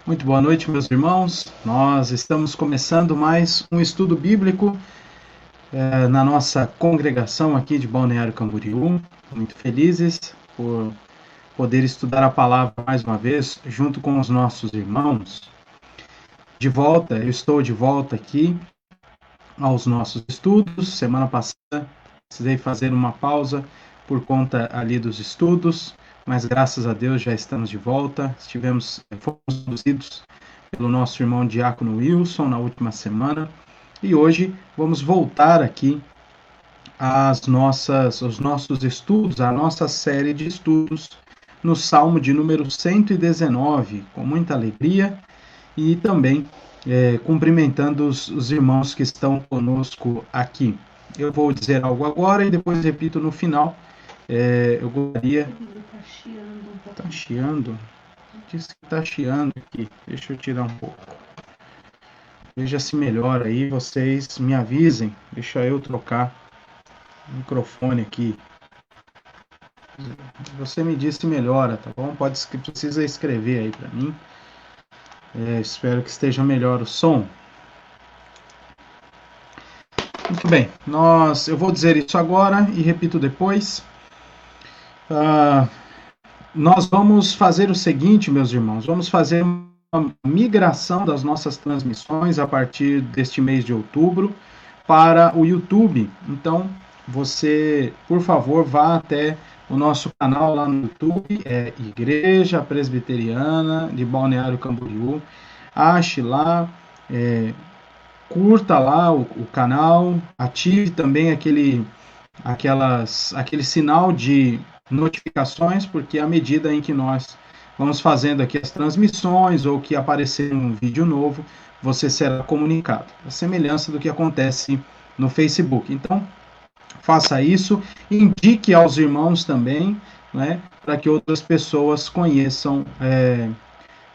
Muito boa noite, meus irmãos. Nós estamos começando mais um estudo bíblico na nossa congregação aqui de Balneário Camboriú. Muito felizes por poder estudar a palavra mais uma vez junto com os nossos irmãos. Eu estou de volta aqui aos nossos estudos. Semana passada precisei fazer uma pausa por conta ali dos estudos, mas graças a Deus já estamos de volta. Fomos conduzidos pelo nosso irmão Diácono Wilson na última semana, e hoje vamos voltar aqui os nossos estudos, a nossa série de estudos no Salmo de número 119, com muita alegria, e também cumprimentando os irmãos que estão conosco aqui. Eu vou dizer algo agora e depois repito no final. Eu gostaria... Está chiando? Diz que está chiando aqui. Deixa eu tirar um pouco. Veja se melhora aí, vocês me avisem. Deixa eu trocar o microfone aqui. Você me diz se melhora, tá bom? Precisa escrever aí para mim. Espero que esteja melhor o som. Muito bem, eu vou dizer isso agora e repito depois. Nós vamos fazer o seguinte, meus irmãos, vamos fazer uma migração das nossas transmissões a partir deste mês de outubro para o YouTube. Então, você, por favor, vá até o nosso canal lá no YouTube, Igreja Presbiteriana de Balneário Camboriú. Ache lá, curta lá o canal, ative também aquele sinal de notificações, porque à medida em que nós vamos fazendo aqui as transmissões ou que aparecer um vídeo novo, você será comunicado. A semelhança do que acontece no Facebook. Então, faça isso, indique aos irmãos também, né, para que outras pessoas conheçam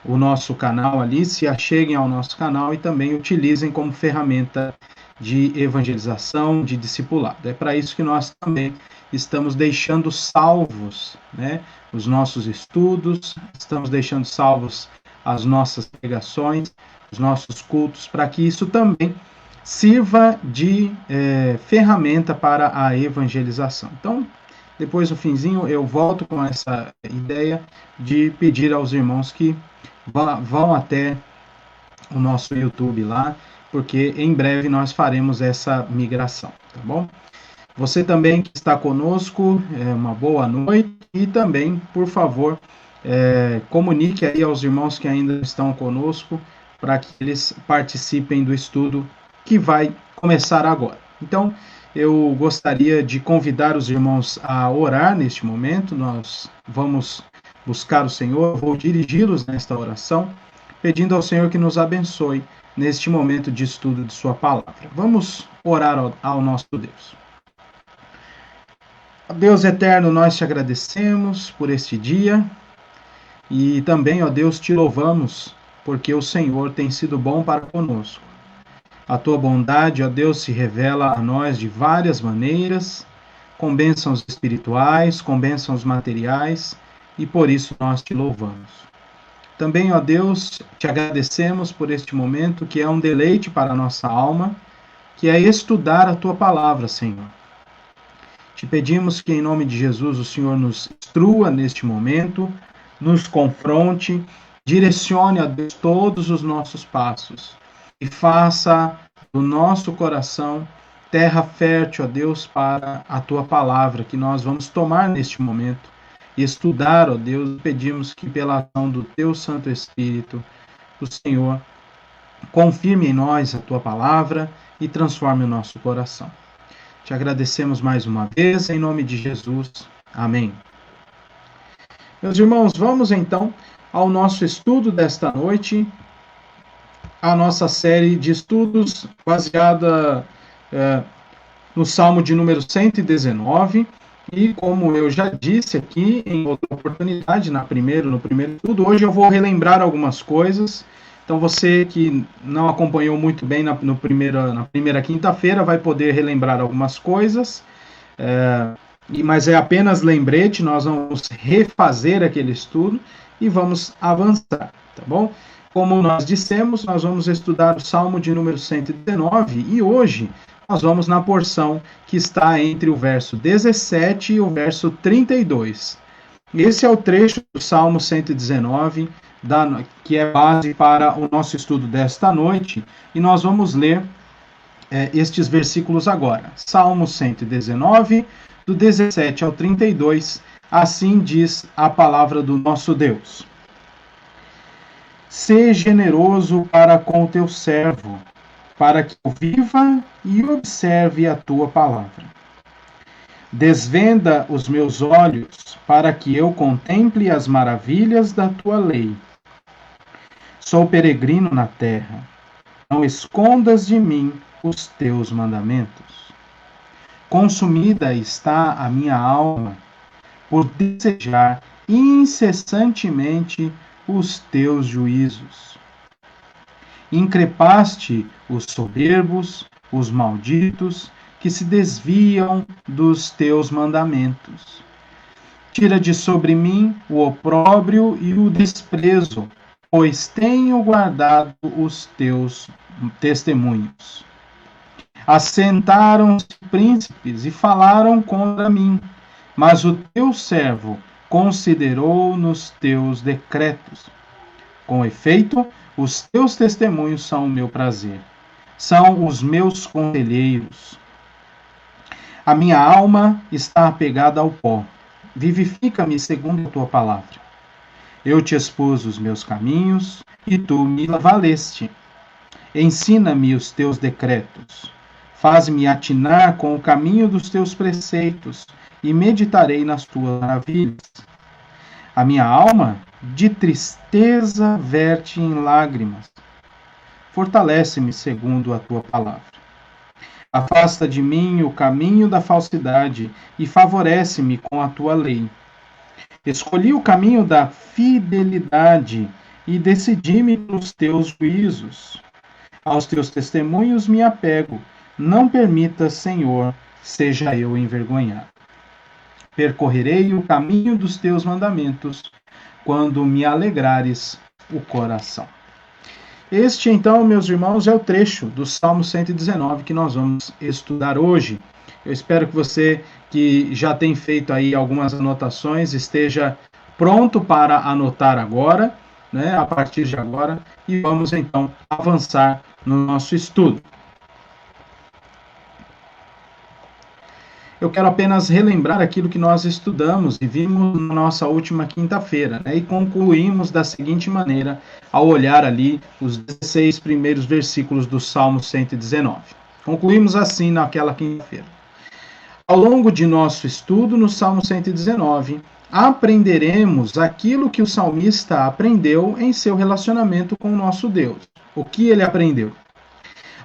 o nosso canal ali, se acheguem ao nosso canal e também utilizem como ferramenta de evangelização, de discipulado. É para isso que nós também estamos deixando salvos, né, os nossos estudos, estamos deixando salvos as nossas pregações, os nossos cultos, para que isso também sirva de ferramenta para a evangelização. Então, depois no finzinho eu volto com essa ideia de pedir aos irmãos que vão até o nosso YouTube lá, porque em breve nós faremos essa migração, tá bom? Você também que está conosco, uma boa noite, e também, por favor, comunique aí aos irmãos que ainda estão conosco, para que eles participem do estudo que vai começar agora. Então, eu gostaria de convidar os irmãos a orar neste momento. Nós vamos buscar o Senhor, vou dirigi-los nesta oração, pedindo ao Senhor que nos abençoe neste momento de estudo de sua palavra. Vamos orar ao nosso Deus. Deus eterno, nós te agradecemos por este dia e também, ó Deus, te louvamos porque o Senhor tem sido bom para conosco. A tua bondade, ó Deus, se revela a nós de várias maneiras, com bênçãos espirituais, com bênçãos materiais, e por isso nós te louvamos. Também, ó Deus, te agradecemos por este momento que é um deleite para a nossa alma, que é estudar a tua palavra, Senhor. Te pedimos que, em nome de Jesus, o Senhor nos instrua neste momento, nos confronte, direcione, ó Deus, todos os nossos passos e faça do nosso coração terra fértil, ó Deus, para a tua palavra que nós vamos tomar neste momento e estudar, ó Deus. Pedimos que, pela ação do teu Santo Espírito, o Senhor confirme em nós a tua palavra e transforme o nosso coração. Te agradecemos mais uma vez, em nome de Jesus. Amém. Meus irmãos, vamos então ao nosso estudo desta noite, a nossa série de estudos baseada no Salmo de número 119, e como eu já disse aqui em outra oportunidade, no primeiro estudo, hoje eu vou relembrar algumas coisas. Então você que não acompanhou muito bem na primeira quinta-feira vai poder relembrar algumas coisas, mas é apenas lembrete, nós vamos refazer aquele estudo e vamos avançar, tá bom? Como nós dissemos, nós vamos estudar o Salmo de número 119 e hoje nós vamos na porção que está entre o verso 17 e o verso 32. Esse é o trecho do Salmo 119, que é base para o nosso estudo desta noite, e nós vamos ler estes versículos agora. Salmo 119, do 17 ao 32, assim diz a palavra do nosso Deus. Sê generoso para com o teu servo, para que eu viva e observe a tua palavra. Desvenda os meus olhos, para que eu contemple as maravilhas da tua lei. Sou peregrino na terra, não escondas de mim os teus mandamentos. Consumida está a minha alma, por desejar incessantemente os teus juízos. Increpaste os soberbos, os malditos, que se desviam dos teus mandamentos. Tira de sobre mim o opróbrio e o desprezo, pois tenho guardado os teus testemunhos. Assentaram-se príncipes e falaram contra mim, mas o teu servo considerou nos teus decretos. Com efeito, os teus testemunhos são o meu prazer, são os meus conselheiros. A minha alma está apegada ao pó, vivifica-me segundo a tua palavra. Eu te expus os meus caminhos, e tu me valeste. Ensina-me os teus decretos. Faz-me atinar com o caminho dos teus preceitos, e meditarei nas tuas maravilhas. A minha alma de tristeza verte em lágrimas. Fortalece-me segundo a tua palavra. Afasta de mim o caminho da falsidade e favorece-me com a tua lei. Escolhi o caminho da fidelidade e decidi-me pelos teus juízos. Aos teus testemunhos me apego. Não permitas, Senhor, seja eu envergonhado. Percorrerei o caminho dos teus mandamentos, quando me alegrares o coração. Este, então, meus irmãos, é o trecho do Salmo 119 que nós vamos estudar hoje. Eu espero que você, que já tem feito aí algumas anotações, esteja pronto para anotar agora, né, a partir de agora, e vamos, então, avançar no nosso estudo. Eu quero apenas relembrar aquilo que nós estudamos e vimos na nossa última quinta-feira, né? E concluímos da seguinte maneira, ao olhar ali os 16 primeiros versículos do Salmo 119. Concluímos assim naquela quinta-feira. Ao longo de nosso estudo no Salmo 119, aprenderemos aquilo que o salmista aprendeu em seu relacionamento com o nosso Deus. O que ele aprendeu?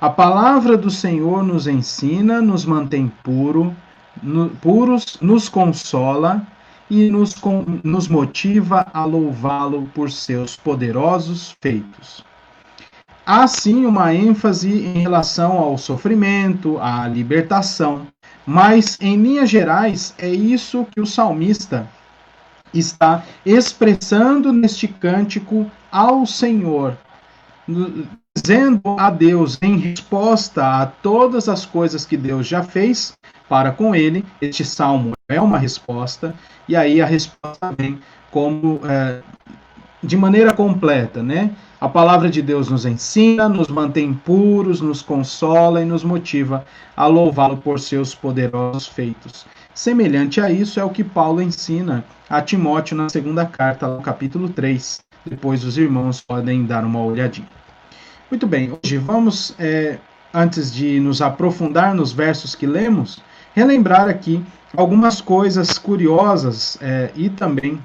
A palavra do Senhor nos ensina, nos mantém puros, nos consola e nos motiva a louvá-lo por seus poderosos feitos. Há sim uma ênfase em relação ao sofrimento, à libertação, mas em linhas gerais é isso que o salmista está expressando neste cântico ao Senhor, dizendo a Deus em resposta a todas as coisas que Deus já fez para com ele. Este salmo é uma resposta, e aí a resposta vem como de maneira completa, né? A palavra de Deus nos ensina, nos mantém puros, nos consola e nos motiva a louvá-lo por seus poderosos feitos. Semelhante a isso é o que Paulo ensina a Timóteo na segunda carta, no capítulo 3. Depois os irmãos podem dar uma olhadinha. Muito bem, hoje vamos, antes de nos aprofundar nos versos que lemos, relembrar aqui algumas coisas curiosas e também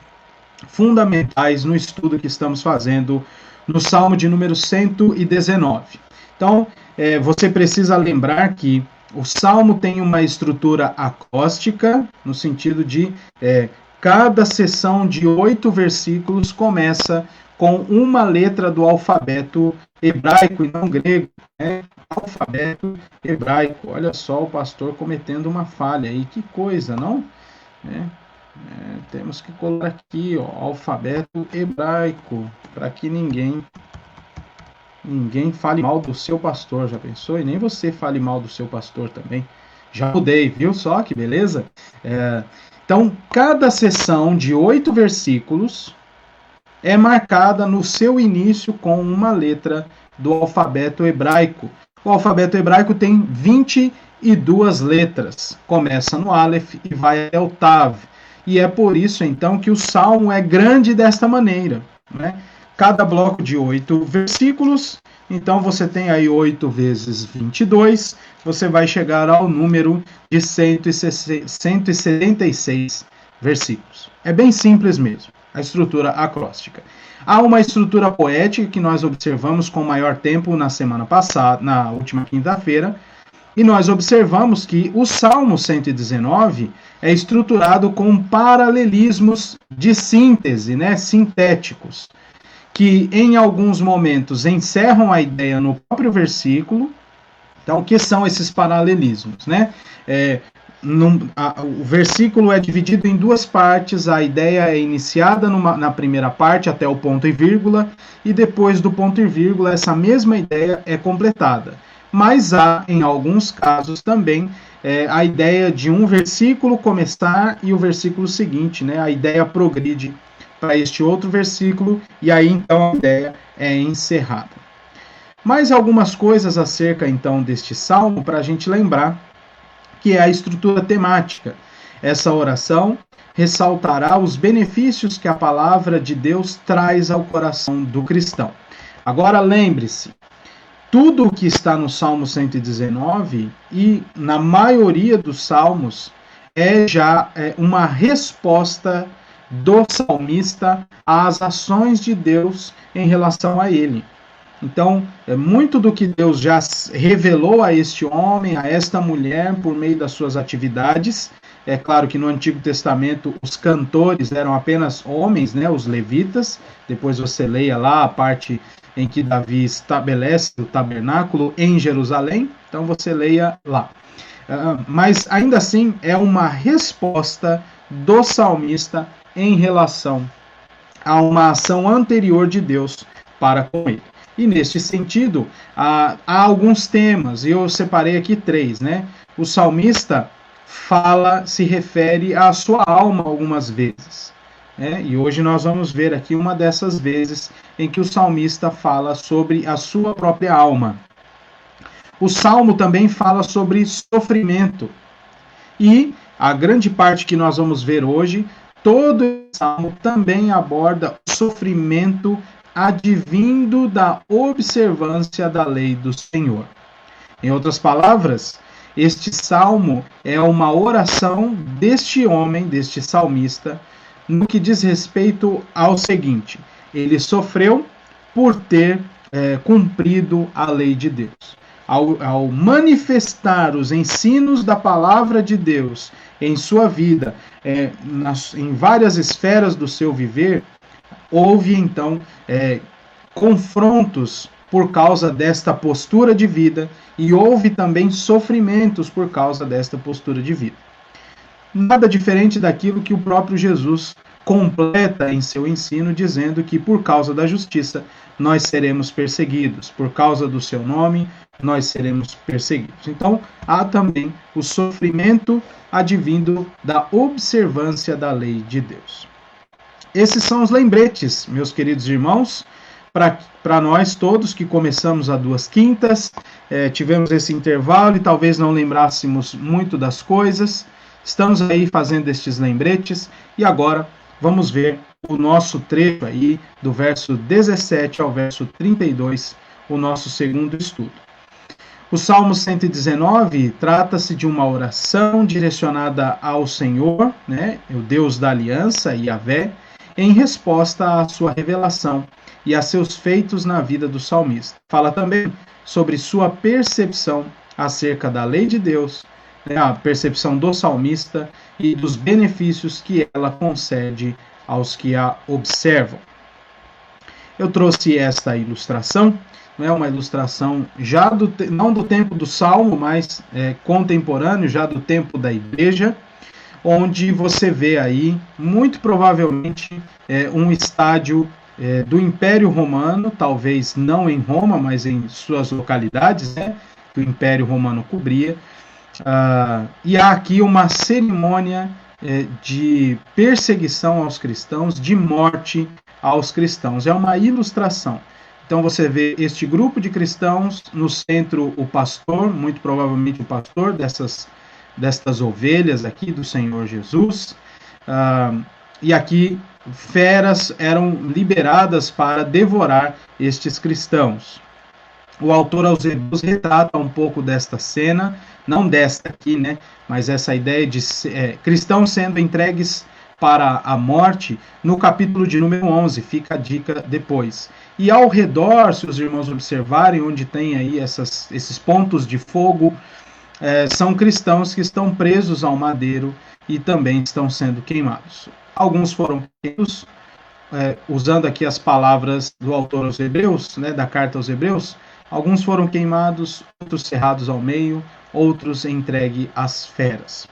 fundamentais no estudo que estamos fazendo no Salmo de número 119. Então, você precisa lembrar que o Salmo tem uma estrutura acróstica, no sentido de cada seção de 8 versículos começa com uma letra do alfabeto hebraico e não grego, né? Alfabeto hebraico. Olha só o pastor cometendo uma falha aí, que coisa, não? Temos que colocar aqui, ó, alfabeto hebraico, para que ninguém Ninguém fale mal do seu pastor, já pensou? E nem você fale mal do seu pastor também. Já mudei, viu só que beleza? Então, cada sessão de 8 versículos é marcada no seu início com uma letra do alfabeto hebraico. O alfabeto hebraico tem 22 letras. Começa no Aleph e vai até o Tav. E é por isso, então, que o Salmo é grande desta maneira, né? Cada bloco de 8 versículos, então você tem aí 8 vezes 22, você vai chegar ao número de 176 versículos. É bem simples mesmo, a estrutura acróstica. Há uma estrutura poética que nós observamos com maior tempo na semana passada, na última quinta-feira, e nós observamos que o Salmo 119 é estruturado com paralelismos de síntese, né, sintéticos, que em alguns momentos encerram a ideia no próprio versículo. Então, o que são esses paralelismos, né? O versículo é dividido em duas partes, a ideia é iniciada na primeira parte até o ponto e vírgula, e depois do ponto e vírgula essa mesma ideia é completada. Mas há, em alguns casos também, a ideia de um versículo começar e o versículo seguinte, né? A ideia progride para este outro versículo, e aí então a ideia é encerrada. Mais algumas coisas acerca então deste salmo para a gente lembrar, que é a estrutura temática. Essa oração ressaltará os benefícios que a palavra de Deus traz ao coração do cristão. Agora lembre-se, tudo o que está no Salmo 119 e na maioria dos salmos é já uma resposta do salmista às ações de Deus em relação a ele. Então, muito do que Deus já revelou a este homem, a esta mulher, por meio das suas atividades. É claro que no Antigo Testamento os cantores eram apenas homens, né, os levitas. Depois você leia lá a parte em que Davi estabelece o tabernáculo em Jerusalém. Então você leia lá. Mas ainda assim é uma resposta do salmista em relação a uma ação anterior de Deus para com ele. E neste sentido, há alguns temas, e eu separei aqui 3, né? O salmista se refere à sua alma algumas vezes, né? E hoje nós vamos ver aqui uma dessas vezes em que o salmista fala sobre a sua própria alma. O salmo também fala sobre sofrimento. E a grande parte que nós vamos ver hoje, todo o salmo também aborda o sofrimento advindo da observância da lei do Senhor. Em outras palavras, este salmo é uma oração deste homem, deste salmista, no que diz respeito ao seguinte: ele sofreu por ter cumprido a lei de Deus. Ao manifestar os ensinos da palavra de Deus em sua vida, em várias esferas do seu viver, houve então confrontos por causa desta postura de vida e houve também sofrimentos por causa desta postura de vida. Nada diferente daquilo que o próprio Jesus completa em seu ensino, dizendo que por causa da justiça nós seremos perseguidos, por causa do seu nome nós seremos perseguidos. Então há também o sofrimento advindo da observância da lei de Deus. Esses são os lembretes, meus queridos irmãos, para nós todos que começamos há 2 quintas, tivemos esse intervalo e talvez não lembrássemos muito das coisas. Estamos aí fazendo estes lembretes e agora vamos ver o nosso trecho aí do verso 17 ao verso 32, o nosso segundo estudo. O Salmo 119 trata-se de uma oração direcionada ao Senhor, né, o Deus da aliança, Yahvé, em resposta à sua revelação e a seus feitos na vida do salmista. Fala também sobre sua percepção acerca da lei de Deus, né, a percepção do salmista e dos benefícios que ela concede aos que a observam. Eu trouxe esta ilustração, não é uma ilustração já não do tempo do Salmo, mas contemporâneo, já do tempo da igreja, onde você vê aí, muito provavelmente, um estádio do Império Romano, talvez não em Roma, mas em suas localidades, né, que o Império Romano cobria. E há aqui uma cerimônia de perseguição aos cristãos, de morte aos cristãos. É uma ilustração. Então você vê este grupo de cristãos, no centro o pastor, muito provavelmente o pastor destas ovelhas aqui do Senhor Jesus. E aqui feras eram liberadas para devorar estes cristãos. O autor aos Hebreus retrata um pouco desta cena, não desta aqui, né, mas essa ideia de cristãos sendo entregues para a morte, no capítulo de número 11, fica a dica depois. E ao redor, se os irmãos observarem, onde tem aí esses pontos de fogo, são cristãos que estão presos ao madeiro e também estão sendo queimados. Alguns foram queimados, usando aqui as palavras do autor aos Hebreus, né, da carta aos Hebreus. Alguns foram queimados, outros cerrados ao meio, outros entregues às feras.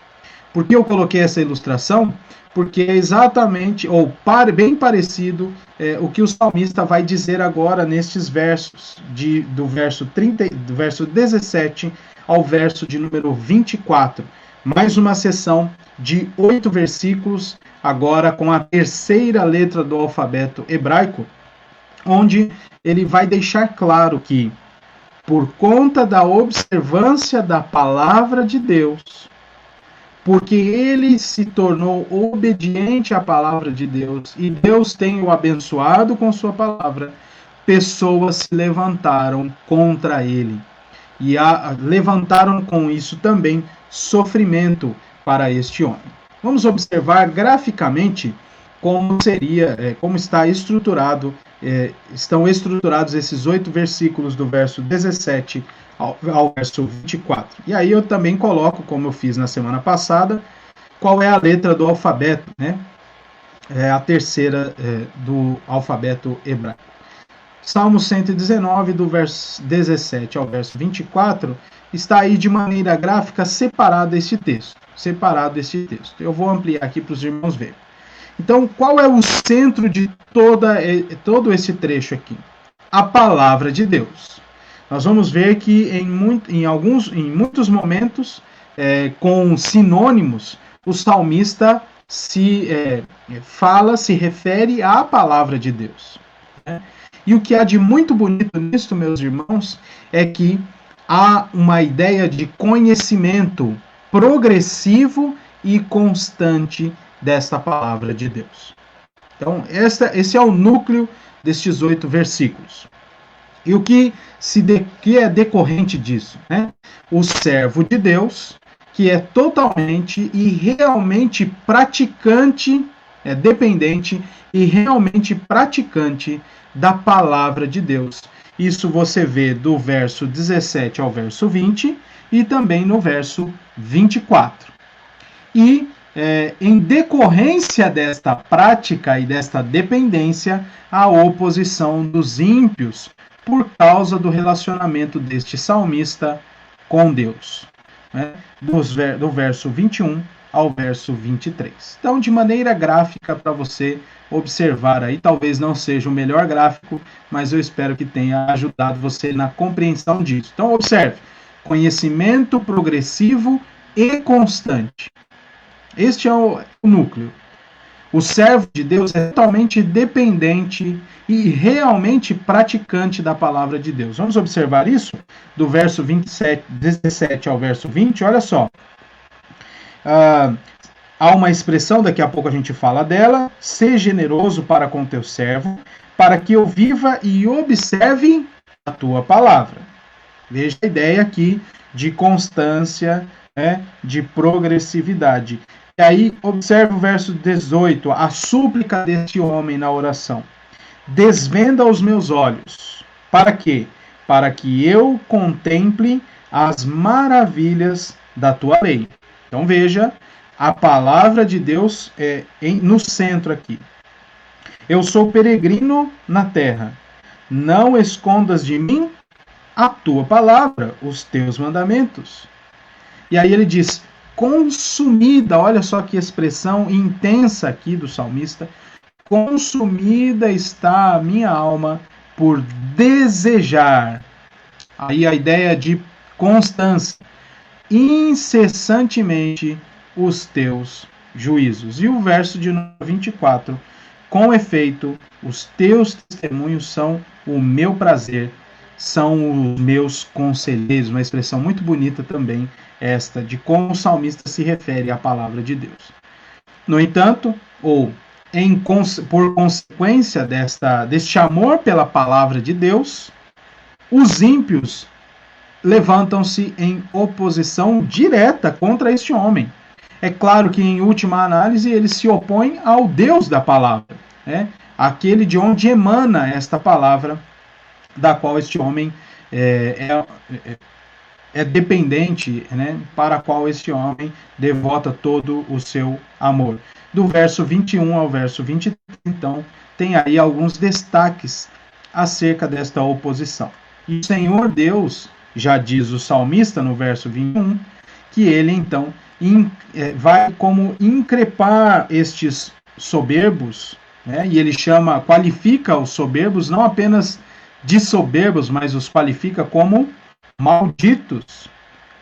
Por que eu coloquei essa ilustração? Porque é exatamente, ou bem parecido, o que o salmista vai dizer agora nestes versos, do verso 17 ao verso de número 24. Mais uma sessão de 8 versículos, agora com a terceira letra do alfabeto hebraico, onde ele vai deixar claro que, por conta da observância da palavra de Deus, porque ele se tornou obediente à palavra de Deus e Deus tem o abençoado com sua palavra, pessoas se levantaram contra ele e levantaram com isso também sofrimento para este homem. Vamos observar graficamente como está estruturado, estão estruturados esses 8 versículos do verso 17 ao verso 24. E aí eu também coloco, como eu fiz na semana passada, qual é a letra do alfabeto, né? É a terceira do alfabeto hebraico. Salmo 119, do verso 17 ao verso 24, está aí de maneira gráfica separado este texto. Eu vou ampliar aqui para os irmãos verem. Então, qual é o centro de todo esse trecho aqui? A palavra de Deus. Nós vamos ver que em muitos momentos, com sinônimos, o salmista se refere à palavra de Deus. Né? E o que há de muito bonito nisso, meus irmãos, é que há uma ideia de conhecimento progressivo e constante desta palavra de Deus. Então, esse é o núcleo destes 8 versículos. E o que é decorrente disso? Né? O servo de Deus, que é totalmente e realmente praticante, dependente e realmente praticante da palavra de Deus. Isso você vê do verso 17 ao verso 20 e também no verso 24. E em decorrência desta prática e desta dependência, a oposição dos ímpios por causa do relacionamento deste salmista com Deus, né? Do verso 21 ao verso 23. Então, de maneira gráfica para você observar aí, talvez não seja o melhor gráfico, mas eu espero que tenha ajudado você na compreensão disso. Então, observe, conhecimento progressivo e constante. Este é o núcleo. O servo de Deus é totalmente dependente e realmente praticante da palavra de Deus. Vamos observar isso? Do verso 17 ao verso 20, olha só. Há uma expressão, daqui a pouco a gente fala dela: ser generoso para com teu servo, para que eu viva e observe a tua palavra. Veja a ideia aqui de constância, de progressividade. E aí, observe o verso 18, a súplica deste homem na oração. Desvenda os meus olhos. Para quê? Para que eu contemple as maravilhas da tua lei. Então veja, a palavra de Deus no centro aqui. Eu sou peregrino na terra. Não escondas de mim a tua palavra, os teus mandamentos. E aí ele diz, consumida, olha só que expressão intensa aqui do salmista, consumida está a minha alma por desejar. Aí a ideia de constância, incessantemente os teus juízos. E o verso de 24, com efeito, os teus testemunhos são o meu prazer, são os meus conselheiros. Uma expressão muito bonita também, esta, de como o salmista se refere à palavra de Deus. No entanto, por consequência deste amor pela palavra de Deus, os ímpios levantam-se em oposição direta contra este homem. É claro que, em última análise, eles se opõem ao Deus da palavra, né? Aquele de onde emana esta palavra, da qual este homem é dependente, né? Para a qual este homem devota todo o seu amor. Do verso 21 ao verso 23, então, tem aí alguns destaques acerca desta oposição. E o Senhor Deus, já diz o salmista no verso 21, que ele então vai como increpar estes soberbos, né? E ele qualifica os soberbos não apenas de soberbos, mas os qualifica como malditos.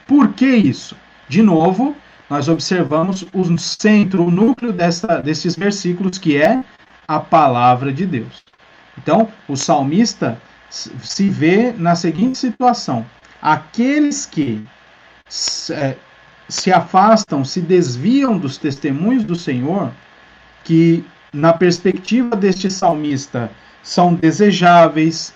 Por que isso? De novo, nós observamos o centro, o núcleo desses versículos, que é a palavra de Deus. Então, o salmista se vê na seguinte situação: aqueles que se afastam, se desviam dos testemunhos do Senhor, que na perspectiva deste salmista são desejáveis,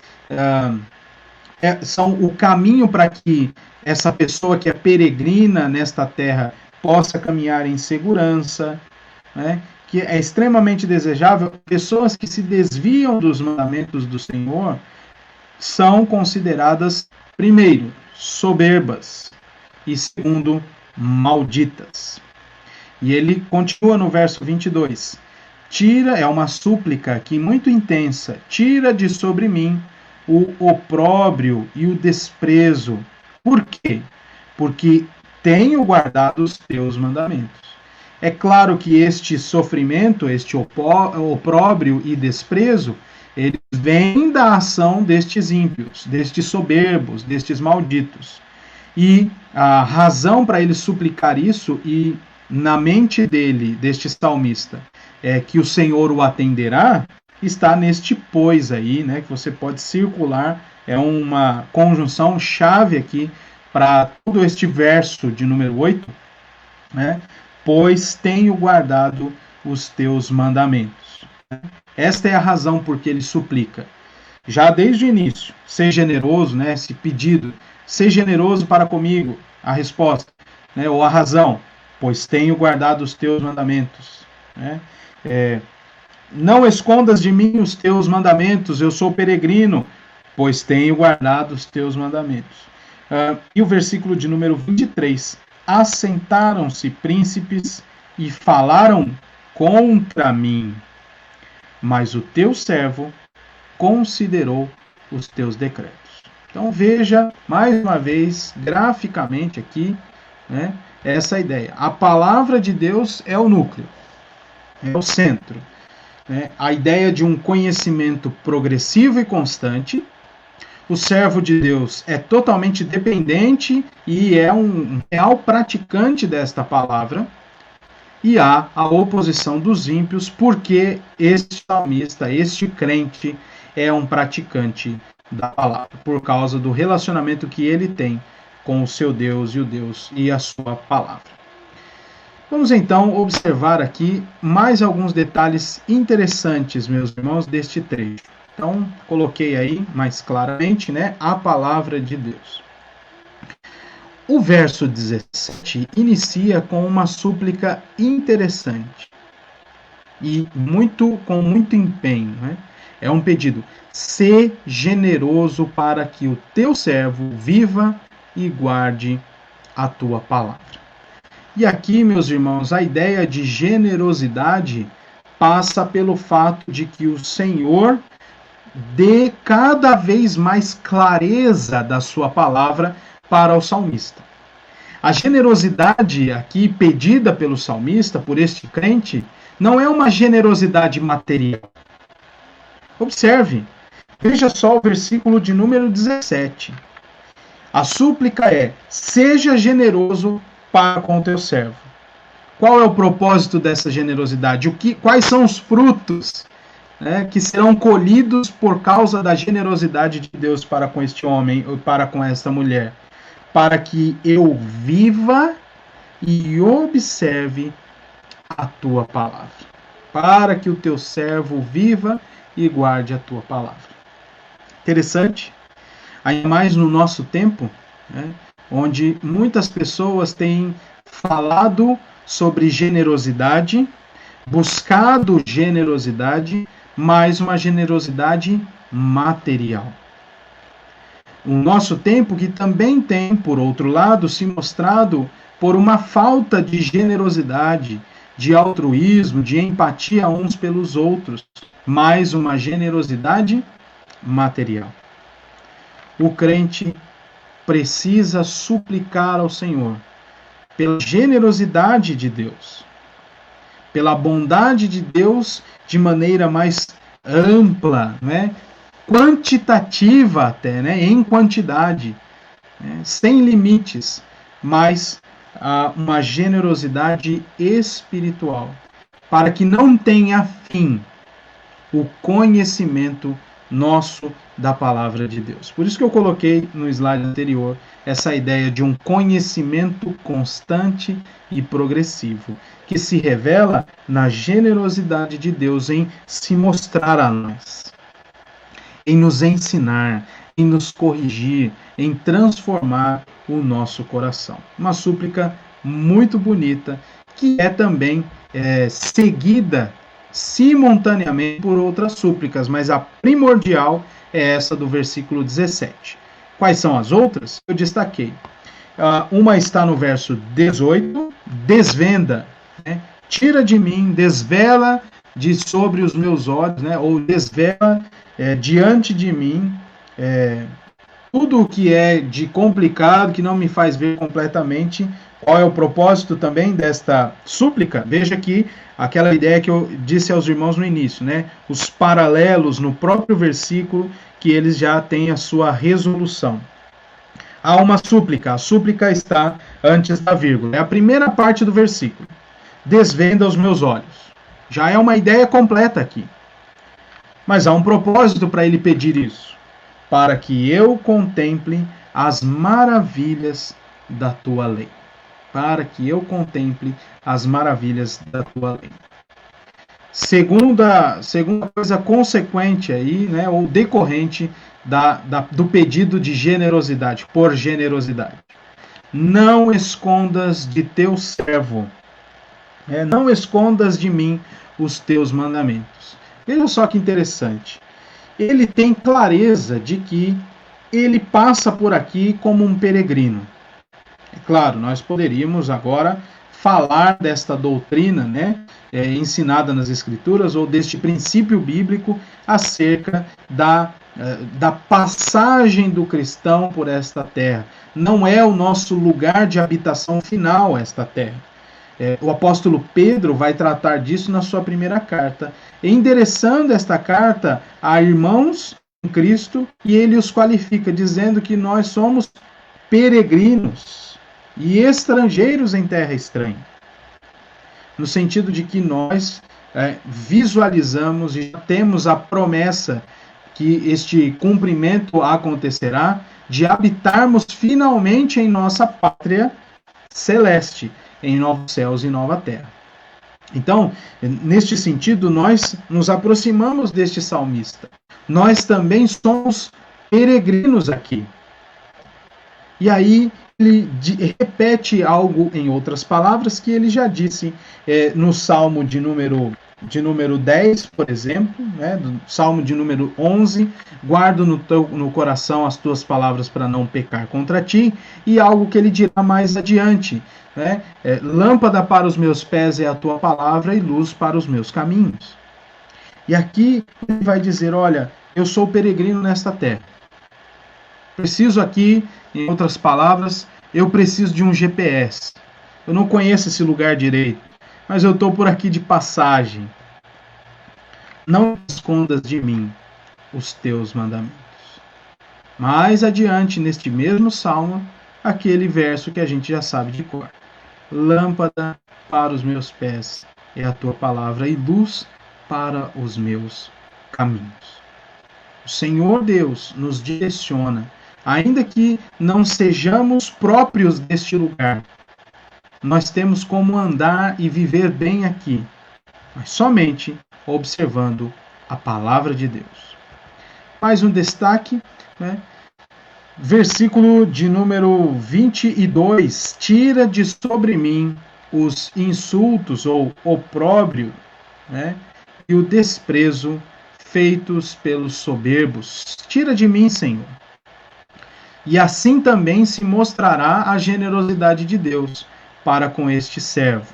são o caminho para que essa pessoa que é peregrina nesta terra possa caminhar em segurança, né? Que é extremamente desejável. Pessoas que se desviam dos mandamentos do Senhor são consideradas, primeiro, soberbas, e segundo, malditas. E ele continua no verso 22. É uma súplica aqui muito intensa. Tira de sobre mim o opróbrio e o desprezo. Por quê? Porque tenho guardado os teus mandamentos. É claro que este sofrimento, este opróbrio e desprezo, eles vêm da ação destes ímpios, destes soberbos, destes malditos. E a razão para ele suplicar isso, e na mente dele, deste salmista, é que o Senhor o atenderá, está neste pois aí, né, que você pode circular, é uma conjunção chave aqui para todo este verso de número 8, né, pois tenho guardado os teus mandamentos. Esta é a razão por que ele suplica. Já desde o início, ser generoso, né, esse pedido, ser generoso para comigo, a resposta, né, ou a razão, pois tenho guardado os teus mandamentos. Né? Não escondas de mim os teus mandamentos, eu sou peregrino, pois tenho guardado os teus mandamentos. E o versículo de número 23, assentaram-se príncipes e falaram contra mim, mas o teu servo considerou os teus decretos. Então veja, mais uma vez, graficamente aqui, né, essa ideia. A palavra de Deus é o núcleo, é o centro. Né? A ideia de um conhecimento progressivo e constante. O servo de Deus é totalmente dependente e é um real praticante desta palavra. E há a oposição dos ímpios, porque este salmista, este crente, é um praticante da palavra, por causa do relacionamento que ele tem com o seu Deus e a sua palavra. Vamos então observar aqui mais alguns detalhes interessantes, meus irmãos, deste trecho. Então, coloquei aí mais claramente, né, a palavra de Deus. O verso 17 inicia com uma súplica interessante e com muito empenho, né? É um pedido: sê generoso para que o teu servo viva e guarde a tua palavra. E aqui, meus irmãos, a ideia de generosidade passa pelo fato de que o Senhor dê cada vez mais clareza da sua palavra para o salmista. A generosidade aqui pedida pelo salmista, por este crente, Não é uma generosidade material. Observe, veja só o versículo de número 17. A súplica é: seja generoso para com o teu servo. Qual é o propósito dessa generosidade? Quais são os frutos, né, que serão colhidos por causa da generosidade de Deus para com este homem ou para com esta mulher? Para que eu viva e observe a tua palavra. Para que o teu servo viva e guarde a tua palavra. Interessante, ainda mais no nosso tempo, né, onde muitas pessoas têm falado sobre generosidade, buscado generosidade, mas uma generosidade material. O nosso tempo que também tem, por outro lado, se mostrado por uma falta de generosidade, de altruísmo, de empatia uns pelos outros, mas uma generosidade material. O crente precisa suplicar ao Senhor pela generosidade de Deus, pela bondade de Deus de maneira mais ampla, né? Quantitativa até, né? Em quantidade, né? Sem limites, mas uma generosidade espiritual, para que não tenha fim o conhecimento nosso da palavra de Deus. Por isso que eu coloquei no slide anterior essa ideia de um conhecimento constante e progressivo, que se revela na generosidade de Deus em se mostrar a nós, em nos ensinar, em nos corrigir, em transformar o nosso coração. Uma súplica muito bonita, que é também seguida simultaneamente por outras súplicas, mas a primordial é essa do versículo 17. Quais são as outras? Eu destaquei. Uma está no verso 18, desvenda, né? Tira de mim, desvela de sobre os meus olhos, né? Ou desvela diante de mim tudo o que é de complicado, que não me faz ver completamente. Qual é o propósito também desta súplica? Veja que aquela ideia que eu disse aos irmãos no início, né? Os paralelos no próprio versículo, que eles já têm a sua resolução. Há uma súplica, a súplica está antes da vírgula. É a primeira parte do versículo. Desvenda os meus olhos. Já é uma ideia completa aqui. Mas há um propósito para ele pedir isso. Para que eu contemple as maravilhas da tua lei. Para que eu contemple as maravilhas da tua lei. Segunda coisa consequente aí, né, ou decorrente do pedido de generosidade, por generosidade. Não escondas de teu servo, não escondas de mim os teus mandamentos. Veja só que interessante. Ele tem clareza de que ele passa por aqui como um peregrino. É claro, nós poderíamos agora falar desta doutrina, né, ensinada nas Escrituras, ou deste princípio bíblico acerca da passagem do cristão por esta terra. Não é o nosso lugar de habitação final esta terra. O apóstolo Pedro vai tratar disso na sua primeira carta, endereçando esta carta a irmãos em Cristo, e ele os qualifica, dizendo que nós somos peregrinos e estrangeiros em terra estranha. No sentido de que nós visualizamos e temos a promessa que este cumprimento acontecerá, de habitarmos finalmente em nossa pátria celeste, em novos céus e nova terra. Então, neste sentido, nós nos aproximamos deste salmista. Nós também somos peregrinos aqui. E aí ele repete algo em outras palavras que ele já disse no Salmo de número 10, por exemplo, né, do Salmo de número 11, guardo no coração as tuas palavras para não pecar contra ti, e algo que ele dirá mais adiante, né, lâmpada para os meus pés é a tua palavra e luz para os meus caminhos. E aqui ele vai dizer, olha, eu sou peregrino nesta terra. Preciso aqui, em outras palavras, eu preciso de um GPS. Eu não conheço esse lugar direito, mas eu estou por aqui de passagem. Não escondas de mim os teus mandamentos. Mais adiante, neste mesmo salmo, aquele verso que a gente já sabe de cor. Lâmpada para os meus pés é a tua palavra e luz para os meus caminhos. O Senhor Deus nos direciona, ainda que não sejamos próprios deste lugar. Nós temos como andar e viver bem aqui, mas somente observando a palavra de Deus. Mais um destaque, né? Versículo de número 22. Tira de sobre mim os insultos ou opróbrio, né? E o desprezo feitos pelos soberbos. Tira de mim, Senhor. E assim também se mostrará a generosidade de Deus para com este servo.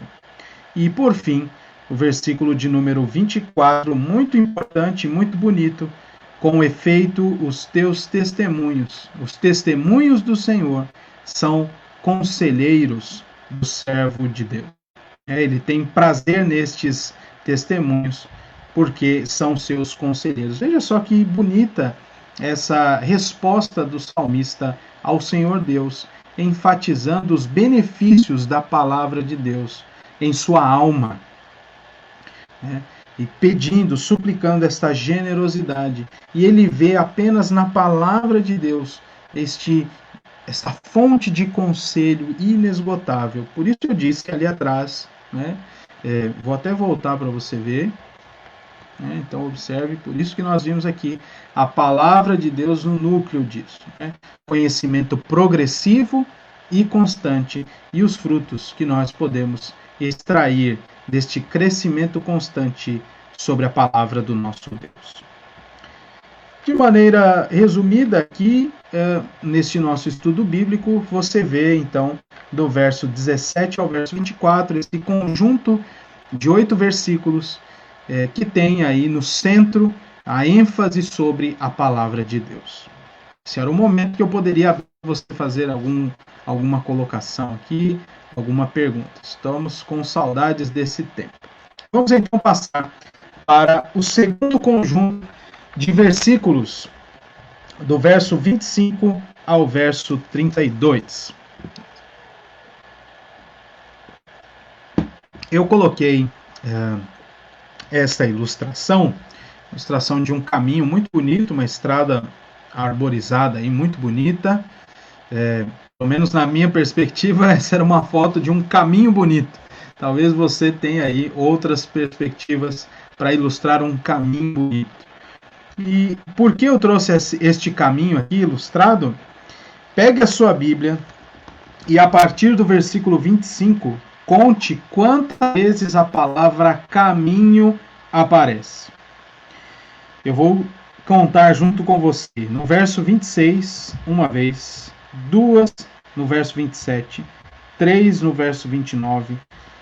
E por fim, o versículo de número 24, muito importante, muito bonito. Com efeito, os teus testemunhos, os testemunhos do Senhor, são conselheiros do servo de Deus. Ele tem prazer nestes testemunhos, porque são seus conselheiros. Veja só que bonita essa resposta do salmista ao Senhor Deus, enfatizando os benefícios da palavra de Deus em sua alma, né? E pedindo, suplicando esta generosidade. E ele vê apenas na palavra de Deus esta fonte de conselho inesgotável. Por isso eu disse ali atrás, né? Vou até voltar para você ver. Então observe, por isso que nós vimos aqui a palavra de Deus no núcleo disso. Né? Conhecimento progressivo e constante e os frutos que nós podemos extrair deste crescimento constante sobre a palavra do nosso Deus. De maneira resumida aqui, neste nosso estudo bíblico, você vê então do verso 17 ao verso 24, esse conjunto de 8 versículos que tem aí no centro a ênfase sobre a palavra de Deus. Esse era o momento que eu poderia você fazer alguma colocação aqui, alguma pergunta. Estamos com saudades desse tempo. Vamos então passar para o segundo conjunto de versículos, do verso 25 ao verso 32. Eu coloquei essa ilustração de um caminho muito bonito, uma estrada arborizada e muito bonita. Pelo menos na minha perspectiva, essa era uma foto de um caminho bonito. Talvez você tenha aí outras perspectivas para ilustrar um caminho bonito. E por que eu trouxe este caminho aqui ilustrado? Pegue a sua Bíblia e a partir do versículo 25, conte quantas vezes a palavra caminho aparece. Eu vou contar junto com você. No verso 26, uma vez. 2 no verso 27. 3 no verso 29.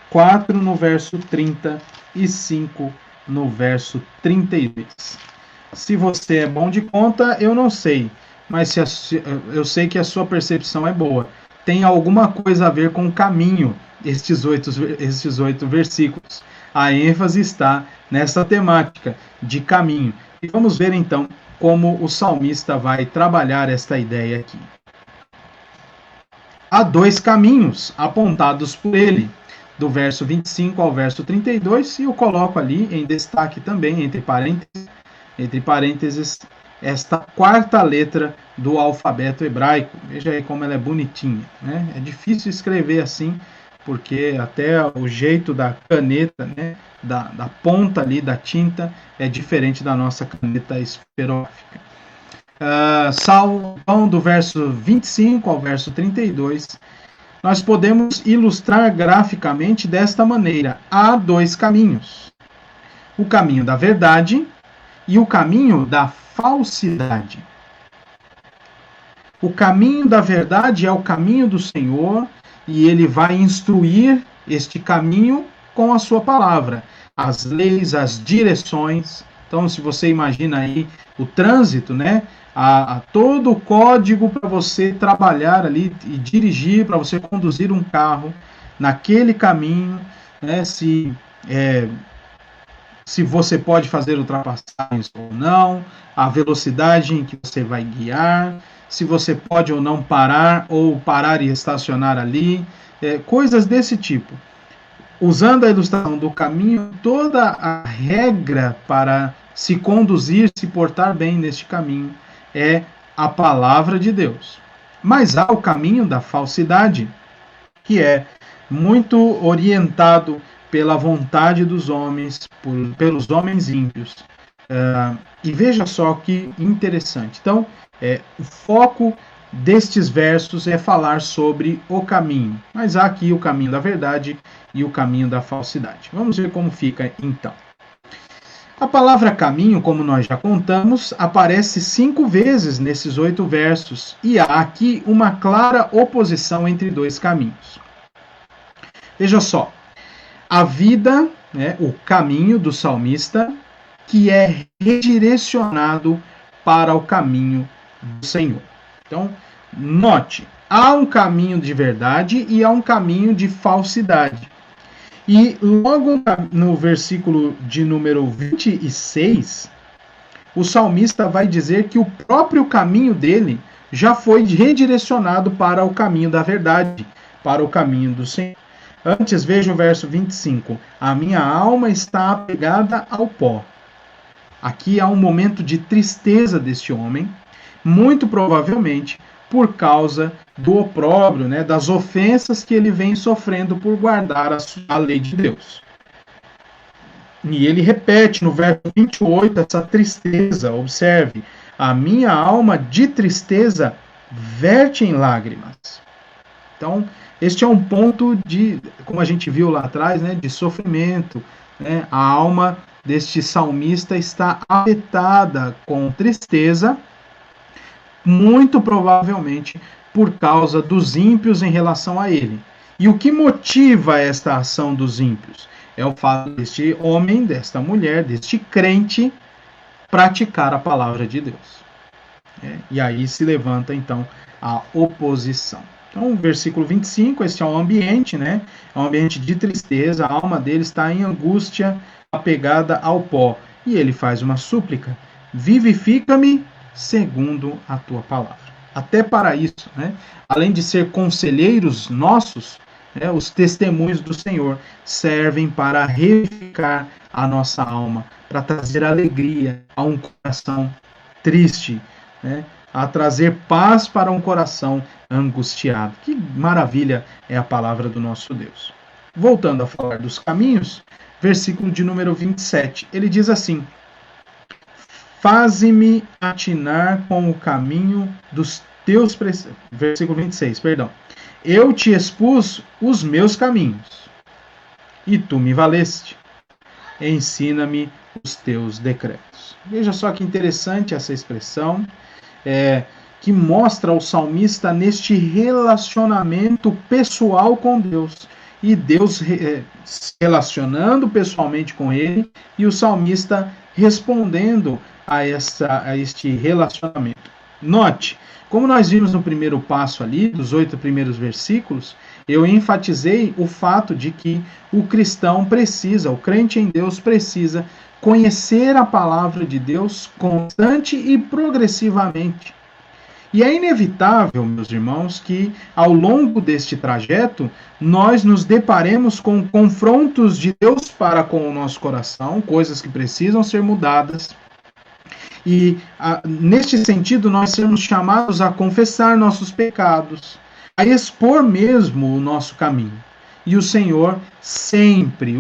4 no verso 30. E 5 no verso 32. Se você é bom de conta, eu não sei. Mas eu sei que a sua percepção é boa. Tem alguma coisa a ver com caminho, estes 8 versículos. A ênfase está nessa temática de caminho. E vamos ver então como o salmista vai trabalhar esta ideia aqui. Há 2 caminhos apontados por ele, do verso 25 ao verso 32, e eu coloco ali em destaque também, entre parênteses, esta 4ª letra do alfabeto hebraico. Veja aí como ela é bonitinha, né? É difícil escrever assim, porque até o jeito da caneta, né, da ponta ali da tinta, é diferente da nossa caneta esferográfica. Salmo do verso 25 ao verso 32, nós podemos ilustrar graficamente desta maneira. Há 2 caminhos. O caminho da verdade e o caminho da falsidade. O caminho da verdade é o caminho do Senhor e ele vai instruir este caminho com a sua palavra. As leis, as direções. Então, se você imagina aí o trânsito, né? A todo o código para você trabalhar ali e dirigir, para você conduzir um carro naquele caminho, né, se você pode fazer ultrapassagens ou não, a velocidade em que você vai guiar, se você pode ou não parar, ou parar e estacionar ali, coisas desse tipo. Usando a ilustração do caminho, toda a regra para se conduzir, se portar bem neste caminho é a palavra de Deus. Mas há o caminho da falsidade, que é muito orientado pela vontade dos homens, pelos homens ímpios. E veja só que interessante. Então, o foco destes versos é falar sobre o caminho. Mas há aqui o caminho da verdade e o caminho da falsidade. Vamos ver como fica então. A palavra caminho, como nós já contamos, aparece 5 vezes nesses 8 versos, e há aqui uma clara oposição entre dois caminhos. Veja só, a vida, o caminho do salmista, que é redirecionado para o caminho do Senhor. Então, note, há um caminho de verdade e há um caminho de falsidade. E logo no versículo de número 26, o salmista vai dizer que o próprio caminho dele já foi redirecionado para o caminho da verdade, para o caminho do Senhor. Antes, veja o verso 25. A minha alma está apegada ao pó. Aqui há um momento de tristeza deste homem, muito provavelmente por causa do opróbrio, das ofensas que ele vem sofrendo por guardar a lei de Deus. E ele repete no verso 28 essa tristeza. Observe, a minha alma de tristeza verte em lágrimas. Então, este é um ponto de, como a gente viu lá atrás, de sofrimento. A alma deste salmista está afetada com tristeza, muito provavelmente por causa dos ímpios em relação a ele. E o que motiva esta ação dos ímpios? É o fato deste homem, desta mulher, deste crente, praticar a palavra de Deus. E aí se levanta, então, a oposição. Então, versículo 25, este é um ambiente, é um ambiente de tristeza, a alma dele está em angústia, apegada ao pó. E ele faz uma súplica: vivifica-me segundo a tua palavra. Até para isso, além de ser conselheiros nossos, os testemunhos do Senhor servem para revivificar a nossa alma, para trazer alegria a um coração triste, a trazer paz para um coração angustiado. Que maravilha é a palavra do nosso Deus. Voltando a falar dos caminhos, versículo de número 27, ele diz assim: faze-me atinar com o caminho dos teus preceitos. Versículo 26, perdão. Eu te expus os meus caminhos, e tu me valeste. Ensina-me os teus decretos. Veja só que interessante essa expressão, que mostra o salmista neste relacionamento pessoal com Deus. E Deus se relacionando pessoalmente com ele, e o salmista respondendo a este relacionamento. Note, como nós vimos no primeiro passo ali, dos 8 primeiros versículos, eu enfatizei o fato de que o cristão precisa, o crente em Deus precisa conhecer a palavra de Deus constante e progressivamente. E é inevitável, meus irmãos, que ao longo deste trajeto nós nos deparemos com confrontos de Deus para com o nosso coração, coisas que precisam ser mudadas. E neste sentido nós sermos chamados a confessar nossos pecados, a expor mesmo o nosso caminho. E o Senhor sempre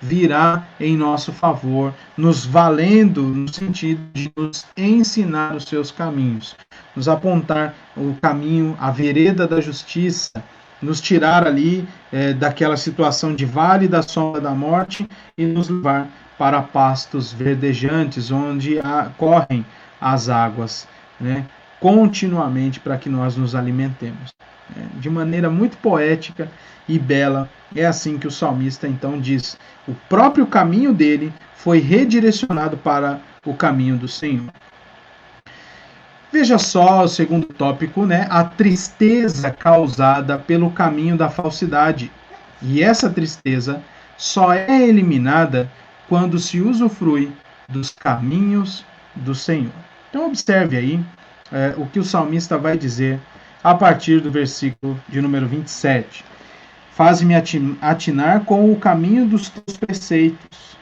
virá em nosso favor, nos valendo no sentido de nos ensinar os seus caminhos, nos apontar o caminho, a vereda da justiça, nos tirar ali daquela situação de vale da sombra da morte e nos levar para pastos verdejantes, onde correm as águas, continuamente, para que nós nos alimentemos. De maneira muito poética e bela, é assim que o salmista então diz: o próprio caminho dele foi redirecionado para o caminho do Senhor. Veja só o segundo tópico, a tristeza causada pelo caminho da falsidade. E essa tristeza só é eliminada quando se usufrui dos caminhos do Senhor. Então observe aí o que o salmista vai dizer a partir do versículo de número 27. Faze-me atinar com o caminho dos teus preceitos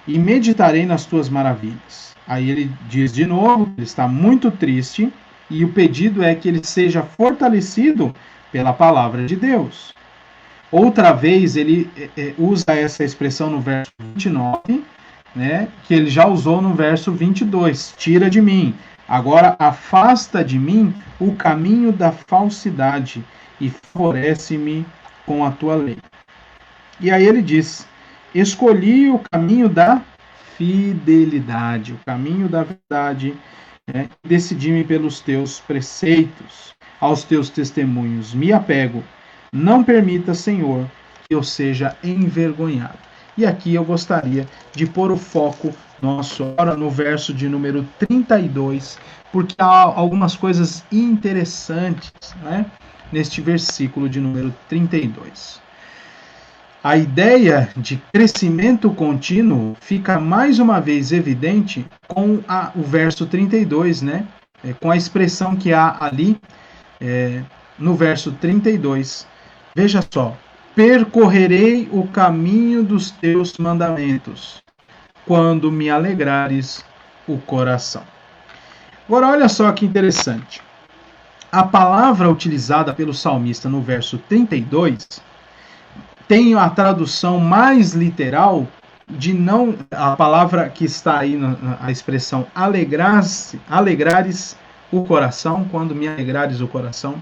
e meditarei nas tuas maravilhas. Aí ele diz de novo, ele está muito triste e o pedido é que ele seja fortalecido pela palavra de Deus. Outra vez ele usa essa expressão no verso 29, né, que ele já usou no verso 22. Tira de mim. Agora afasta de mim o caminho da falsidade e favorece-me com a tua lei. E aí ele diz: escolhi o caminho da fidelidade, o caminho da verdade, né, decidi-me pelos teus preceitos, aos teus testemunhos me apego. Não permita, Senhor, que eu seja envergonhado. E aqui eu gostaria de pôr o foco nosso agora no verso de número 32, porque há algumas coisas interessantes, né, neste versículo de número 32. A ideia de crescimento contínuo fica mais uma vez evidente com o verso 32, né, com a expressão que há ali no verso 32. Veja só: percorrerei o caminho dos teus mandamentos, quando me alegrares o coração. Agora, olha só que interessante. A palavra utilizada pelo salmista no verso 32 tem a tradução mais literal de não... A palavra que está aí, a expressão alegrares o coração, quando me alegrares o coração.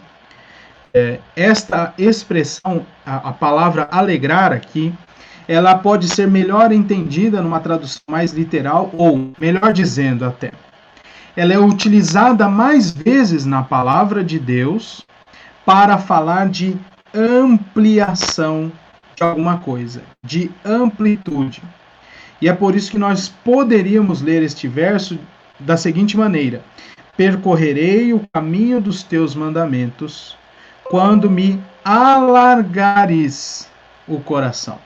Esta expressão, a palavra alegrar aqui, ela pode ser melhor entendida numa tradução mais literal, ou, melhor dizendo até, ela é utilizada mais vezes na palavra de Deus para falar de ampliação de alguma coisa, de amplitude. E é por isso que nós poderíamos ler este verso da seguinte maneira: percorrerei o caminho dos teus mandamentos, quando me alargares o coração.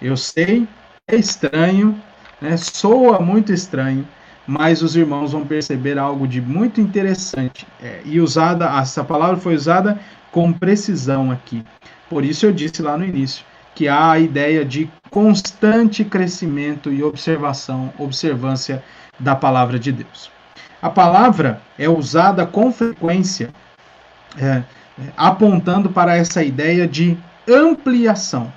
Eu sei, é estranho, né? Soa muito estranho, mas os irmãos vão perceber algo de muito interessante. E essa palavra foi usada com precisão aqui. Por isso eu disse lá no início que há a ideia de constante crescimento e observância da palavra de Deus. A palavra é usada com frequência apontando para essa ideia de ampliação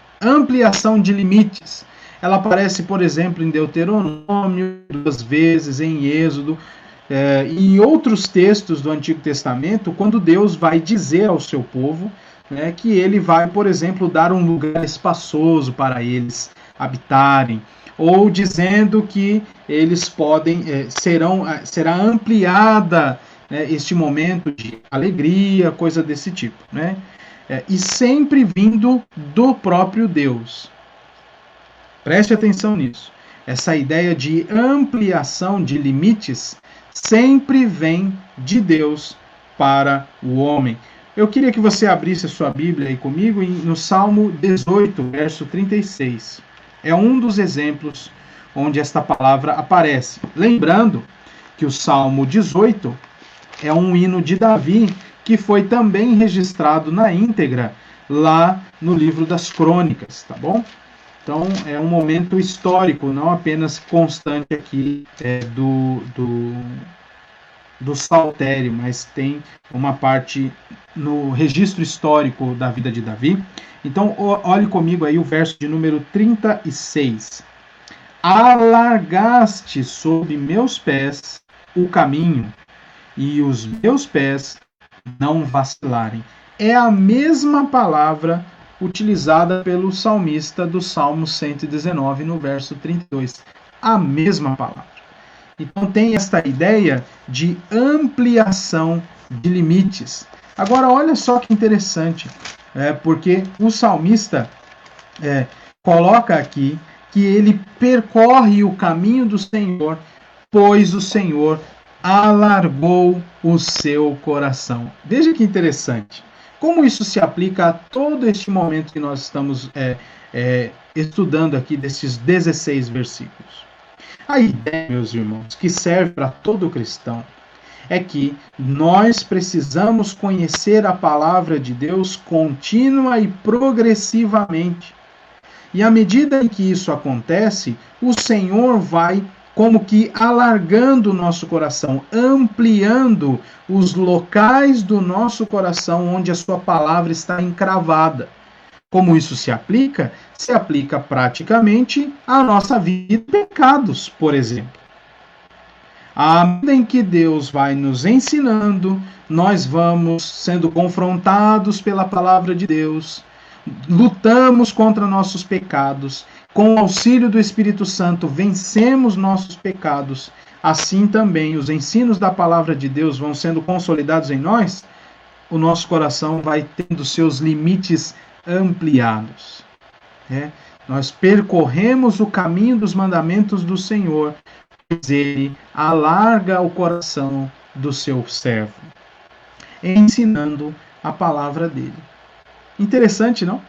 de limites. Ela aparece, por exemplo, em Deuteronômio 2 vezes, em Êxodo, e em outros textos do Antigo Testamento, quando Deus vai dizer ao seu povo, né, que ele vai, por exemplo, dar um lugar espaçoso para eles habitarem, ou dizendo que eles podem, será ampliada este momento de alegria, coisa desse tipo, né? E sempre vindo do próprio Deus. Preste atenção nisso. Essa ideia de ampliação de limites sempre vem de Deus para o homem. Eu queria que você abrisse a sua Bíblia aí comigo no Salmo 18, verso 36. É um dos exemplos onde esta palavra aparece. Lembrando que o Salmo 18 é um hino de Davi, que foi também registrado na íntegra lá no livro das Crônicas, tá bom? Então é um momento histórico, não apenas constante aqui do saltério, mas tem uma parte no registro histórico da vida de Davi. Então olhe comigo aí o verso de número 36. Alargaste sob meus pés o caminho, e os meus pés não vacilarem. É a mesma palavra utilizada pelo salmista do Salmo 119, no verso 32. A mesma palavra. Então tem esta ideia de ampliação de limites. Agora olha só que interessante, porque o salmista coloca aqui que ele percorre o caminho do Senhor, pois o Senhor alargou o seu coração. Veja que interessante. Como isso se aplica a todo este momento que nós estamos estudando aqui, desses 16 versículos? A ideia, meus irmãos, que serve para todo cristão, é que nós precisamos conhecer a palavra de Deus contínua e progressivamente. E à medida em que isso acontece, o Senhor vai como que alargando o nosso coração, ampliando os locais do nosso coração onde a sua palavra está encravada. Como isso se aplica? Se aplica praticamente à nossa vida de pecados, por exemplo. À medida em que Deus vai nos ensinando, nós vamos sendo confrontados pela palavra de Deus, lutamos contra nossos pecados, com o auxílio do Espírito Santo vencemos nossos pecados, assim também os ensinos da palavra de Deus vão sendo consolidados em nós, o nosso coração vai tendo seus limites ampliados. Nós percorremos o caminho dos mandamentos do Senhor, pois ele alarga o coração do seu servo, ensinando a palavra dele. Interessante, não?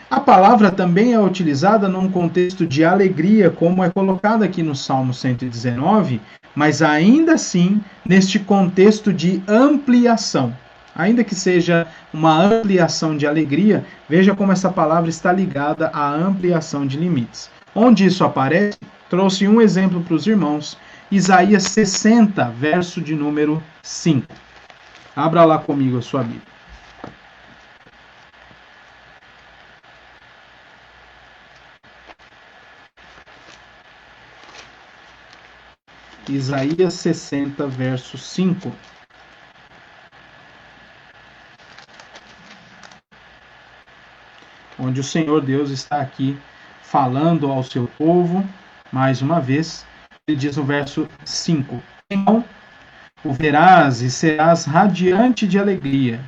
A palavra também é utilizada num contexto de alegria, como é colocado aqui no Salmo 119, mas ainda assim neste contexto de ampliação. Ainda que seja uma ampliação de alegria, veja como essa palavra está ligada à ampliação de limites. Onde isso aparece, trouxe um exemplo para os irmãos, Isaías 60, verso de número 5. Abra lá comigo a sua Bíblia. Isaías 60, verso 5. Onde o Senhor Deus está aqui falando ao seu povo, mais uma vez, ele diz no verso 5: Então o verás e serás radiante de alegria,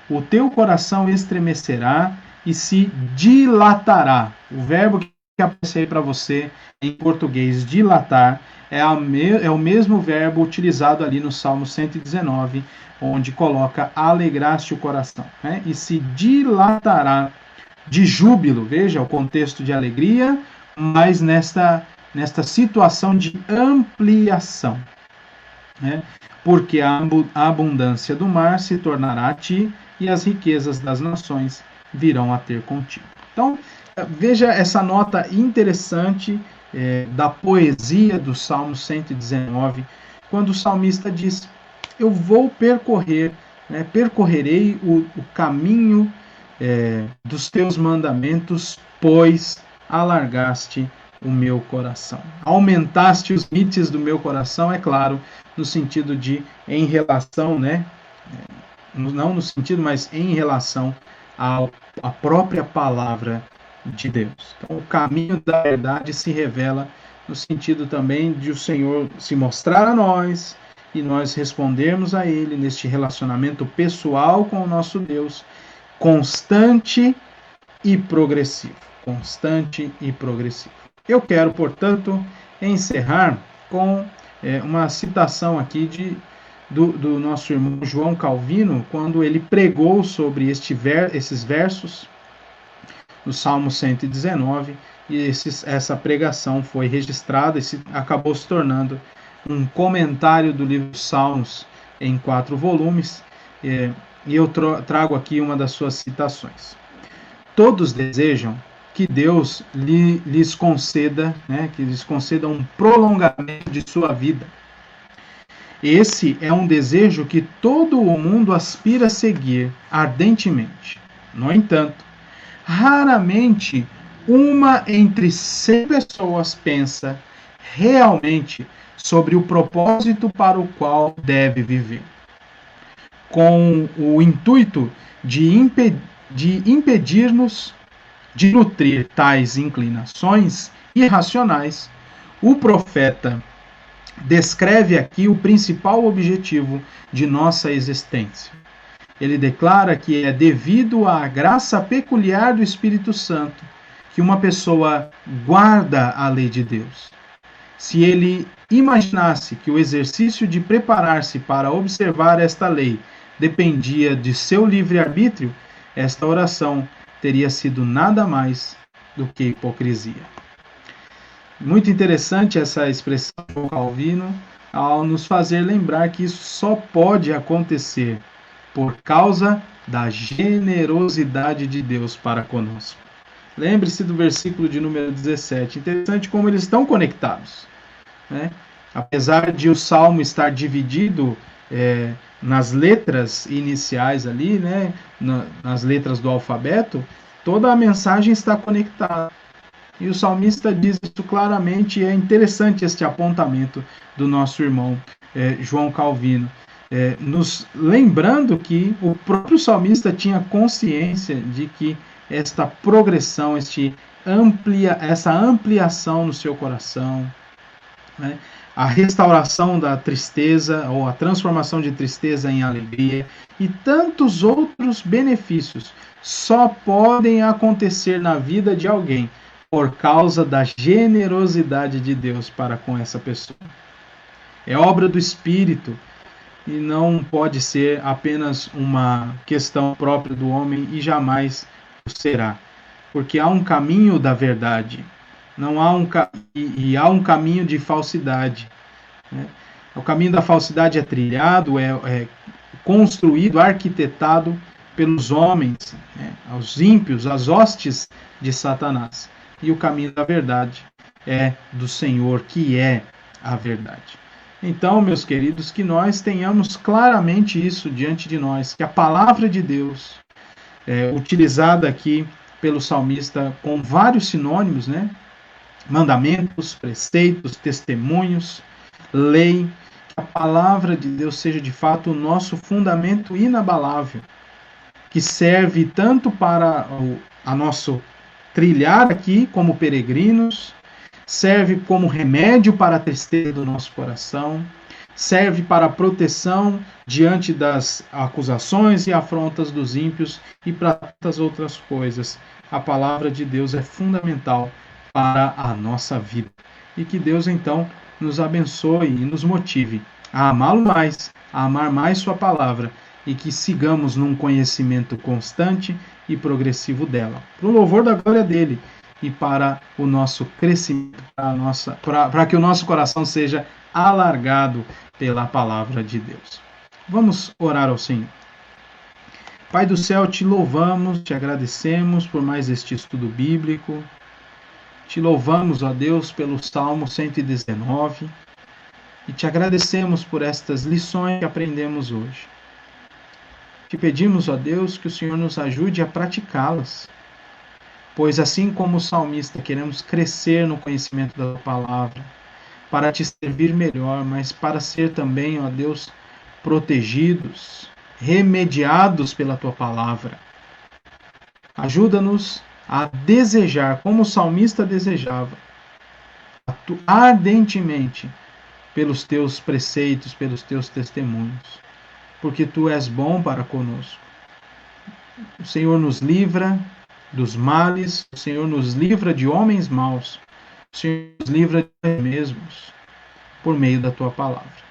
o teu coração estremecerá e se dilatará. O verbo que aparece aí para você em português, dilatar, é o mesmo verbo utilizado ali no Salmo 119, onde coloca alegrar-te o coração, e se dilatará de júbilo. Veja o contexto de alegria, mas nesta situação de ampliação. Porque a abundância do mar se tornará a ti e as riquezas das nações virão a ter contigo. Então, veja essa nota interessante da poesia do Salmo 119, quando o salmista diz: eu vou percorrerei o caminho dos teus mandamentos, pois alargaste o meu coração. Aumentaste os limites do meu coração, é claro, no sentido de em relação, não no sentido, mas em relação à própria palavra de Deus. Então, o caminho da verdade se revela no sentido também de o Senhor se mostrar a nós e nós respondermos a Ele neste relacionamento pessoal com o nosso Deus, constante e progressivo. Constante e progressivo. Eu quero, portanto, encerrar com uma citação aqui do nosso irmão João Calvino, quando ele pregou sobre esses versos no Salmo 119, e essa pregação foi registrada e acabou se tornando um comentário do livro dos Salmos em 4 volumes, e eu trago aqui uma das suas citações. Todos desejam que Deus lhes conceda, que lhes conceda um prolongamento de sua vida. Esse é um desejo que todo o mundo aspira a seguir ardentemente. No entanto, raramente uma entre 100 pessoas pensa realmente sobre o propósito para o qual deve viver, com o intuito de impedir-nos de nutrir tais inclinações irracionais. O profeta descreve aqui o principal objetivo de nossa existência. Ele declara que é devido à graça peculiar do Espírito Santo que uma pessoa guarda a lei de Deus. Se ele imaginasse que o exercício de preparar-se para observar esta lei dependia de seu livre-arbítrio, esta oração teria sido nada mais do que hipocrisia. Muito interessante essa expressão do Calvino, ao nos fazer lembrar que isso só pode acontecer por causa da generosidade de Deus para conosco. Lembre-se do versículo de número 17. Interessante como eles estão conectados, né? Apesar de o salmo estar dividido nas letras iniciais ali, né? Nas letras do alfabeto, toda a mensagem está conectada. E o salmista diz isso claramente, e é interessante este apontamento do nosso irmão João Calvino, nos lembrando que o próprio salmista tinha consciência de que esta progressão, essa ampliação no seu coração, né, a restauração da tristeza, ou a transformação de tristeza em alegria, e tantos outros benefícios só podem acontecer na vida de alguém por causa da generosidade de Deus para com essa pessoa. É obra do Espírito e não pode ser apenas uma questão própria do homem e jamais o será. Porque há um caminho da verdade, não há há um caminho de falsidade, né? O caminho da falsidade é trilhado, é construído, arquitetado pelos homens, né? Os ímpios, as hostes de Satanás. E o caminho da verdade é do Senhor, que é a verdade. Então, meus queridos, que nós tenhamos claramente isso diante de nós, que a palavra de Deus, utilizada aqui pelo salmista com vários sinônimos, né? Mandamentos, preceitos, testemunhos, lei, que a palavra de Deus seja de fato o nosso fundamento inabalável, que serve tanto para a nosso trilhar aqui como peregrinos, serve como remédio para a tristeza do nosso coração, serve para a proteção diante das acusações e afrontas dos ímpios e para tantas outras coisas. A palavra de Deus é fundamental para a nossa vida. E que Deus, então, nos abençoe e nos motive a amá-lo mais, a amar mais sua palavra, e que sigamos num conhecimento constante e progressivo dela, para o louvor da glória dele e para o nosso crescimento, para que o nosso coração seja alargado pela palavra de Deus. Vamos orar ao Senhor. Pai do céu, te louvamos, te agradecemos por mais este estudo bíblico. Te louvamos, ó Deus, pelo Salmo 119 e te agradecemos por estas lições que aprendemos hoje. Te pedimos, ó Deus, que o Senhor nos ajude a praticá-las, pois assim como o salmista queremos crescer no conhecimento da tua palavra, para te servir melhor, mas para ser também, ó Deus, protegidos, remediados pela tua palavra. Ajuda-nos a desejar, como o salmista desejava, ardentemente pelos teus preceitos, pelos teus testemunhos, porque tu és bom para conosco. O Senhor nos livra dos males, o Senhor nos livra de homens maus, o Senhor nos livra de nós mesmos, por meio da tua palavra.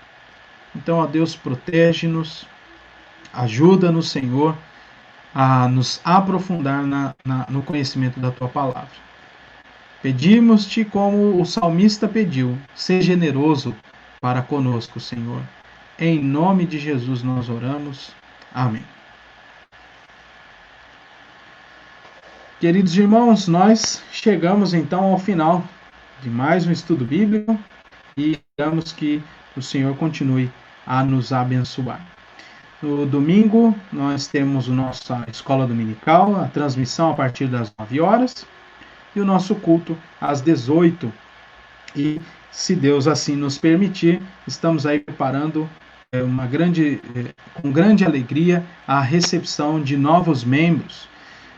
Então, ó Deus, protege-nos, ajuda-nos, Senhor, a nos aprofundar no conhecimento da tua palavra. Pedimos-te como o salmista pediu, seja generoso para conosco, Senhor. Em nome de Jesus nós oramos. Amém. Queridos irmãos, nós chegamos então ao final de mais um estudo bíblico e esperamos que o Senhor continue a nos abençoar. No domingo, nós temos a nossa escola dominical, a transmissão a partir das 9 horas e o nosso culto às 18. E, se Deus assim nos permitir, estamos aí preparando com grande alegria a recepção de novos membros.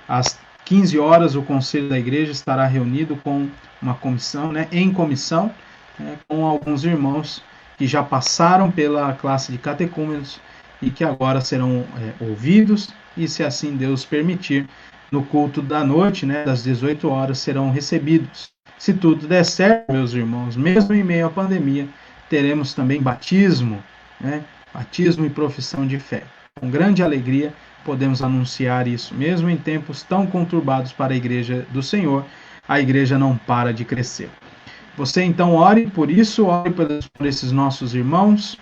Às 15 horas, o Conselho da Igreja estará reunido com uma comissão, em comissão, com alguns irmãos que já passaram pela classe de catecúmenos e que agora serão ouvidos e, se assim Deus permitir, no culto da noite, das 18 horas, serão recebidos. Se tudo der certo, meus irmãos, mesmo em meio à pandemia, teremos também batismo, batismo e profissão de fé. Com grande alegria podemos anunciar isso, mesmo em tempos tão conturbados para a igreja do Senhor, a igreja não para de crescer. Você então ore por isso, ore por esses nossos irmãos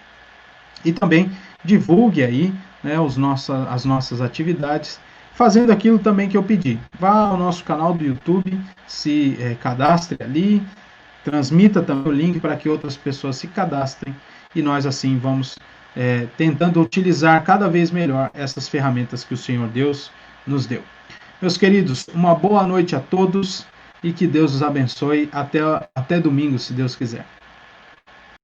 e também divulgue aí, né, as nossas atividades, fazendo aquilo também que eu pedi. Vá ao nosso canal do YouTube, se cadastre ali, transmita também o link para que outras pessoas se cadastrem e nós assim vamos tentando utilizar cada vez melhor essas ferramentas que o Senhor Deus nos deu. Meus queridos, uma boa noite a todos e que Deus os abençoe até domingo, se Deus quiser.